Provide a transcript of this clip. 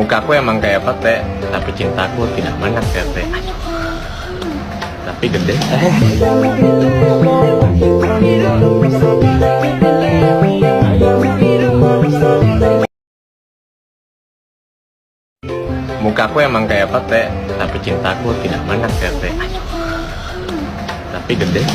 Mukaku emang kayak pete, tapi cintaku tidak banyak tete. Tapi gede. Mukaku emang kayak pete, tapi cintaku tidak banyak tete. Tapi gede.